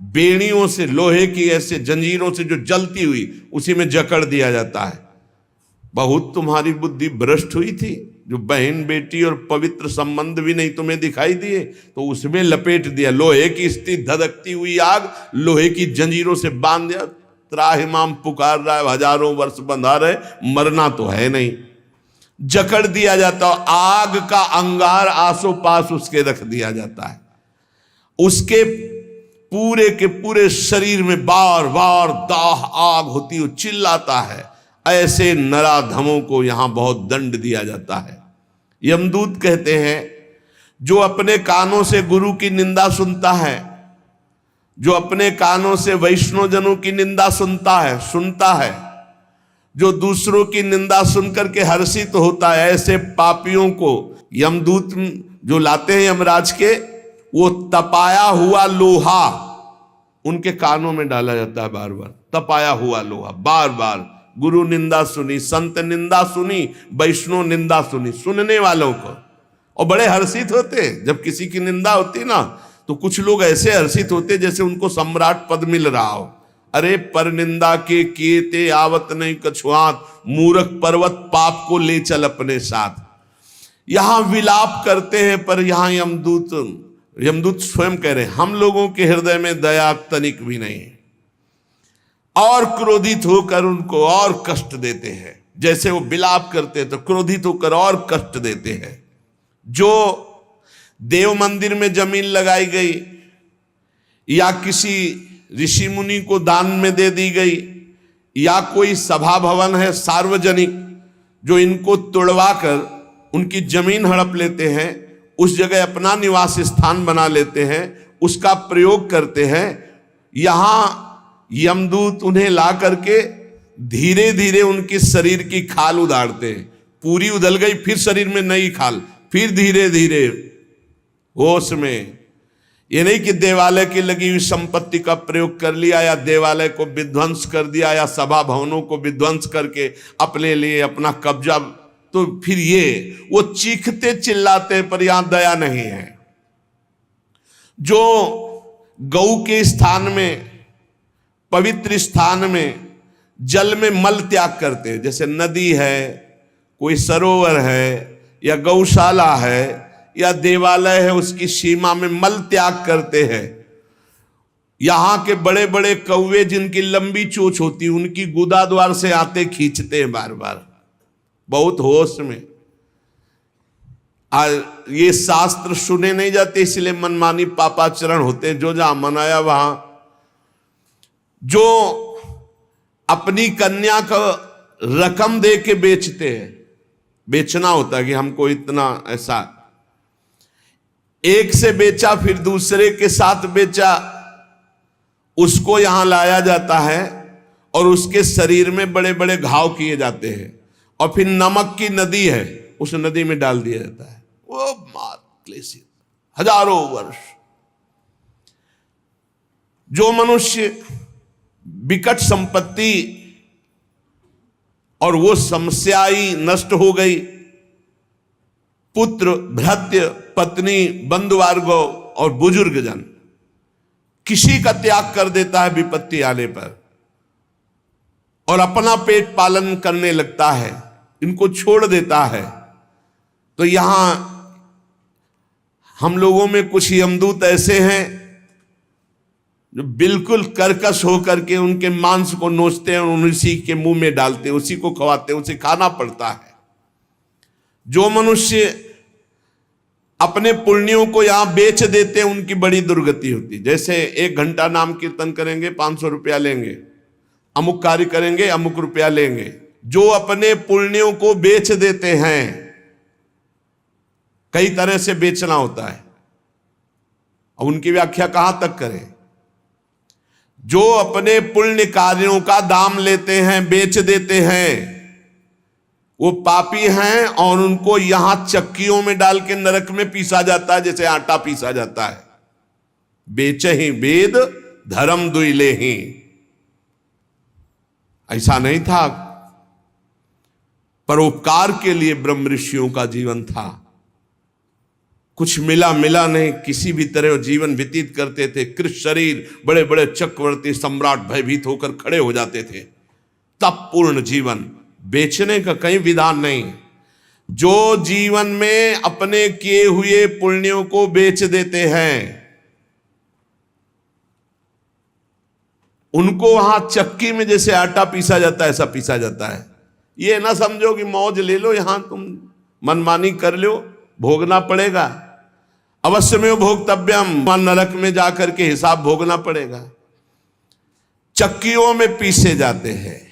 [SPEAKER 1] बेड़ियों से, लोहे की ऐसे जंजीरों से जो जलती हुई, उसी में जकड़ दिया जाता है। बहुत तुम्हारी बुद्धि भ्रष्ट हुई थी, जो बहन बेटी और पवित्र संबंध भी नहीं तुम्हें दिखाई दिए, तो उसमें लपेट दिया। लोहे की स्थिति धधकती हुई आग, लोहे की जंजीरों से बांध दिया। त्राहिमाम पुकार रहा है, हजारों वर्ष बंधा रहे, मरना तो है नहीं। जकड़ दिया जाता, आग का अंगार आसो पास उसके रख दिया जाता है। उसके पूरे के पूरे शरीर में बार बार दाह आग होती है, चिल्लाता है। ऐसे नराधमों को यहां बहुत दंड दिया जाता है। यमदूत कहते हैं, जो अपने कानों से गुरु की निंदा सुनता है, जो अपने कानों से वैष्णवजनों की निंदा सुनता है, जो दूसरों की निंदा सुनकर के हर्षित होता है, ऐसे पापियों को यमदूत जो लाते हैं यमराज के, वो तपाया हुआ लोहा उनके कानों में डाला जाता है। बार बार तपाया हुआ लोहा, बार बार। गुरु निंदा सुनी, संत निंदा सुनी, वैष्णव निंदा सुनी, सुनने वालों को। और बड़े हर्षित होते हैं जब किसी की निंदा होती ना, तो कुछ लोग ऐसे हर्षित होते जैसे उनको सम्राट पद मिल रहा हो। अरे पर निंदा के किए ते आवत नहीं कछुआत, मूर्ख पर्वत पाप को ले चल अपने साथ। यहां विलाप करते हैं, पर यहां यमदूत स्वयं कह रहे हैं, हम लोगों के हृदय में दया तनिक भी नहीं है, और क्रोधित होकर उनको और कष्ट देते हैं। जैसे वो विलाप करते हैं तो क्रोधित होकर और कष्ट देते हैं। जो देव मंदिर में जमीन लगाई गई या किसी ऋषि मुनि को दान में दे दी गई, या कोई सभा भवन है सार्वजनिक, जो इनको तुड़वा कर उनकी जमीन हड़प लेते हैं, उस जगह अपना निवास स्थान बना लेते हैं, उसका प्रयोग करते हैं। यहां यमदूत उन्हें ला करके धीरे धीरे उनके शरीर की खाल उधारते हैं। पूरी उधल गई, फिर शरीर में नई खाल, फिर धीरे धीरे होश में। ये नहीं कि देवालय की लगी हुई संपत्ति का प्रयोग कर लिया, या देवालय को विध्वंस कर दिया, या सभा भवनों को विध्वंस करके अपने लिए अपना कब्जा, तो फिर ये वो चीखते चिल्लाते, पर यहां दया नहीं है। जो गौ के स्थान में, पवित्र स्थान में जल में मल त्याग करते हैं, जैसे नदी है, कोई सरोवर है, या गौशाला है, या देवालय है, उसकी सीमा में मल त्याग करते हैं। यहां के बड़े बड़े कौवे जिनकी लंबी चोंच होती, उनकी गुदा द्वार से आते खींचते हैं बार बार, बहुत होश में। ये शास्त्र सुने नहीं जाते, इसलिए मनमानी पापाचरण होते हैं। जो जहां मनाया वहां, जो अपनी कन्या को रकम दे के बेचते हैं, बेचना होता है कि हमको इतना, ऐसा एक से बेचा फिर दूसरे के साथ बेचा, उसको यहां लाया जाता है और उसके शरीर में बड़े बड़े घाव किए जाते हैं, और फिर नमक की नदी है, उस नदी में डाल दिया जाता है। वो मात क्लेशित हजारों वर्ष। जो मनुष्य विकट संपत्ति और वो समस्या ही नष्ट हो गई, पुत्र, भृत्य, पत्नी, बंधुवर्ग और बुजुर्ग जन, किसी का त्याग कर देता है विपत्ति आने पर, और अपना पेट पालन करने लगता है, इनको छोड़ देता है। तो यहां हम लोगों में कुछ यमदूत ऐसे हैं जो बिल्कुल कर्कश होकर के उनके मांस को नोचते हैं और उसी के मुंह में डालते हैं, उसी को खवाते हैं, उसे खाना पड़ता है। जो मनुष्य अपने पुण्यों को यहां बेच देते हैं, उनकी बड़ी दुर्गति होती है। जैसे 1 घंटा नाम कीर्तन करेंगे 500 रुपया लेंगे, अमुक कार्य करेंगे अमुक रुपया लेंगे। जो अपने पुण्यों को बेच देते हैं, कई तरह से बेचना होता है, अब उनकी व्याख्या कहां तक करें। जो अपने पुण्य कार्यों का दाम लेते हैं, बेच देते हैं, वो पापी हैं, और उनको यहां चक्कियों में डाल के नरक में पीसा जाता है, जैसे आटा पीसा जाता है। बेचे ही वेद धर्म दुइले ही, ऐसा नहीं था। परोपकार के लिए ब्रह्म ऋषियों का जीवन था। कुछ मिला नहीं, किसी भी तरह जीवन व्यतीत करते थे। कृष्ण शरीर, बड़े बड़े चक्रवर्ती सम्राट भयभीत होकर खड़े हो जाते थे। तप पूर्ण जीवन, बेचने का कहीं विधान नहीं। जो जीवन में अपने किए हुए पुण्यों को बेच देते हैं, उनको वहां चक्की में जैसे आटा पीसा जाता है ऐसा पीसा जाता है। ये ना समझो कि मौज ले लो, यहां तुम मनमानी कर लो, भोगना पड़ेगा। अवश्य में भोक्तव्यम, नरक में जाकर के हिसाब भोगना पड़ेगा। चक्कियों में पीसे जाते हैं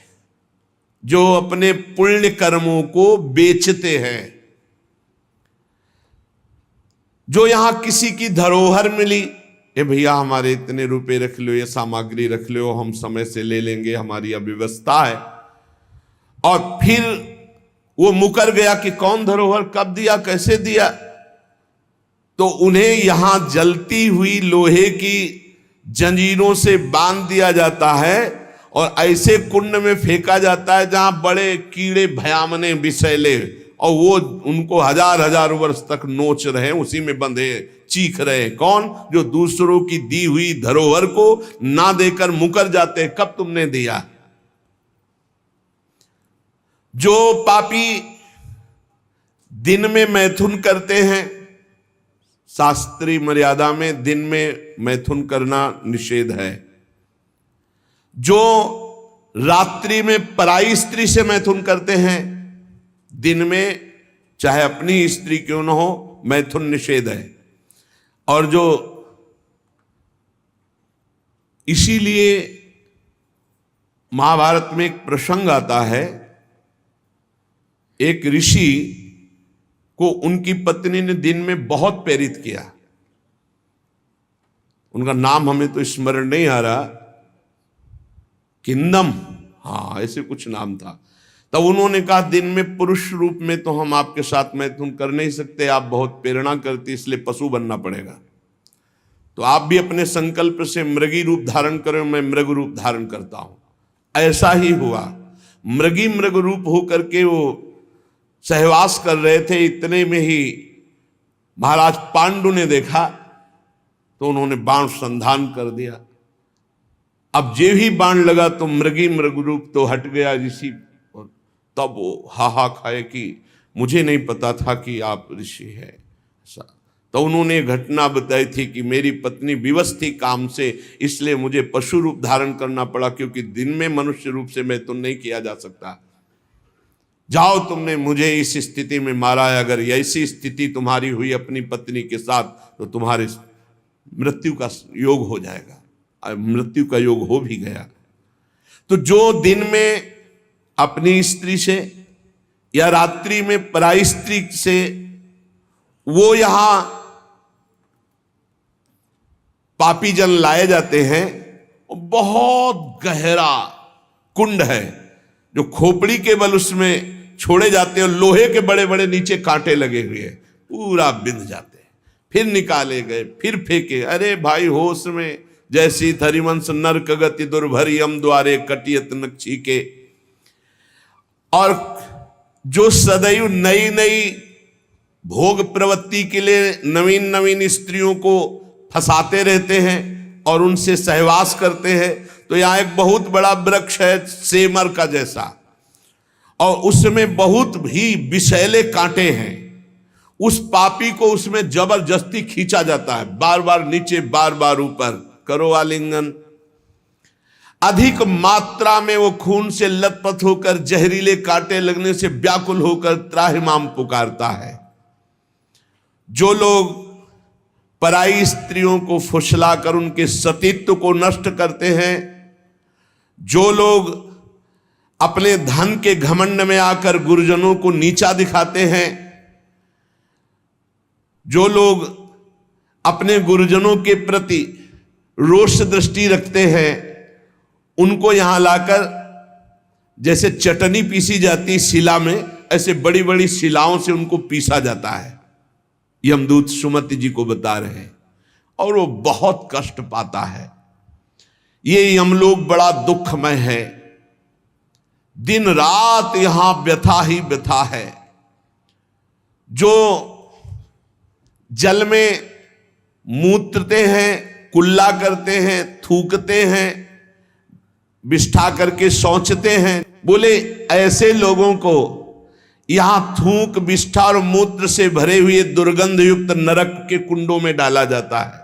[SPEAKER 1] जो अपने पुण्य कर्मों को बेचते हैं। जो यहां किसी की धरोहर मिली, ये भैया हमारे इतने रुपए रख लो, ये सामग्री रख लो, हम समय से ले लेंगे, हमारी अव्यवस्था है, और फिर वो मुकर गया कि कौन धरोहर कब दिया कैसे दिया, तो उन्हें यहां जलती हुई लोहे की जंजीरों से बांध दिया जाता है और ऐसे कुंड में फेंका जाता है जहां बड़े कीड़े भयामने विषैले, और वो उनको हजार हजार वर्ष तक नोच रहे, उसी में बंधे चीख रहे। कौन? जो दूसरों की दी हुई धरोहर को ना देकर मुकर जाते, कब तुमने दिया। जो पापी दिन में मैथुन करते हैं, शास्त्रीय मर्यादा में दिन में मैथुन करना निषेध है। जो रात्रि में पराई स्त्री से मैथुन करते हैं, दिन में चाहे अपनी स्त्री क्यों न हो, मैथुन निषेध है। और जो इसीलिए महाभारत में एक प्रसंग आता है, एक ऋषि को उनकी पत्नी ने दिन में बहुत प्रेरित किया। उनका नाम हमें तो स्मरण नहीं आ रहा, किंदम, हाँ ऐसे कुछ नाम था। तब उन्होंने कहा दिन में पुरुष रूप में तो हम आपके साथ मैथुन कर नहीं सकते, आप बहुत प्रेरणा करती, इसलिए पशु बनना पड़ेगा। तो आप भी अपने संकल्प से मृगी रूप धारण करो, मैं मृग रूप धारण करता हूं। ऐसा ही हुआ, मृग रूप होकर के वो सहवास कर रहे थे। इतने में ही महाराज पांडु ने देखा तो उन्होंने बाण संधान कर दिया। अब जे ही बाण लगा तो मृग रूप तो हट गया ऋषि, और तब वो हाहा खाए कि मुझे नहीं पता था कि आप ऋषि हैं। ऐसा तो उन्होंने घटना बताई थी कि मेरी पत्नी विवश थी काम से, इसलिए मुझे पशु रूप धारण करना पड़ा, क्योंकि दिन में मनुष्य रूप से मैं तो नहीं किया जा सकता। जाओ, तुमने मुझे इस स्थिति में मारा है, अगर ऐसी स्थिति तुम्हारी हुई अपनी पत्नी के साथ तो तुम्हारे मृत्यु का योग हो जाएगा। मृत्यु का योग हो भी गया। तो जो दिन में अपनी स्त्री से या रात्रि में पराई स्त्री से, वो यहां पापी जन लाए जाते हैं। बहुत गहरा कुंड है जो खोपड़ी के बल उसमें छोड़े जाते हैं, और लोहे के बड़े बड़े नीचे कांटे लगे हुए हैं, पूरा बिंध जाते हैं, फिर निकाले गए, फिर फेंके। अरे भाई होश में, जैसी थरिवंश नरक गति दुर्भरियम द्वारे कटियत नक्षी के। और जो सदैव नई नई भोग प्रवृत्ति के लिए नवीन नवीन स्त्रियों को फंसाते रहते हैं और उनसे सहवास करते हैं, तो यहां एक बहुत बड़ा वृक्ष है सेमर का जैसा, और उसमें बहुत ही विषैले कांटे हैं। उस पापी को उसमें जबरदस्ती खींचा जाता है, बार बार नीचे बार बार ऊपर, करो आलिंगन। अधिक मात्रा में वो खून से लथपथ होकर जहरीले कांटे लगने से व्याकुल होकर त्राहिमाम पुकारता है। जो लोग पराई स्त्रियों को फुसलाकर उनके सतीत्व को नष्ट करते हैं, जो लोग अपने धन के घमंड में आकर गुरुजनों को नीचा दिखाते हैं, जो लोग अपने गुरुजनों के प्रति रोष दृष्टि रखते हैं, उनको यहां लाकर जैसे चटनी पीसी जाती शिला में, ऐसे बड़ी बड़ी शिलाओं से उनको पीसा जाता है। यमदूत सुमति जी को बता रहे हैं, और वो बहुत कष्ट पाता है। ये यमलोक बड़ा दुखमय है, दिन रात यहां व्यथा ही व्यथा है। जो जल में मूत्रते हैं, कुल्ला करते हैं, थूकते हैं, विष्ठा करके सोचते हैं, बोले ऐसे लोगों को यहां थूक, विष्ठा और मूत्र से भरे हुए दुर्गंध युक्त नरक के कुंडों में डाला जाता है।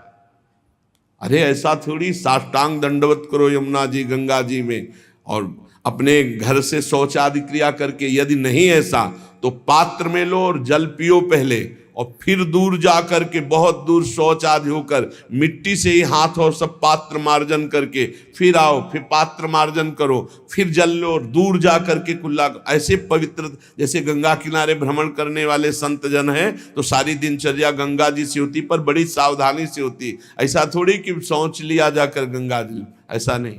[SPEAKER 1] अरे ऐसा थोड़ी साष्टांग दंडवत करो यमुना जी गंगा जी में और अपने घर से शौच आदि क्रिया करके। यदि नहीं ऐसा तो पात्र में लो और जल पियो पहले, और फिर दूर जा करके बहुत दूर शौच आदि होकर मिट्टी से ही हाथ और सब पात्र मार्जन करके फिर आओ, फिर पात्र मार्जन करो, फिर जल लो और दूर जा करके कुल्ला। ऐसे पवित्र, जैसे गंगा किनारे भ्रमण करने वाले संत जन हैं तो सारी दिनचर्या गंगा जी से होती, पर बड़ी सावधानी से होती। ऐसा थोड़ी कि शौच लिया जाकर गंगा जी, ऐसा नहीं।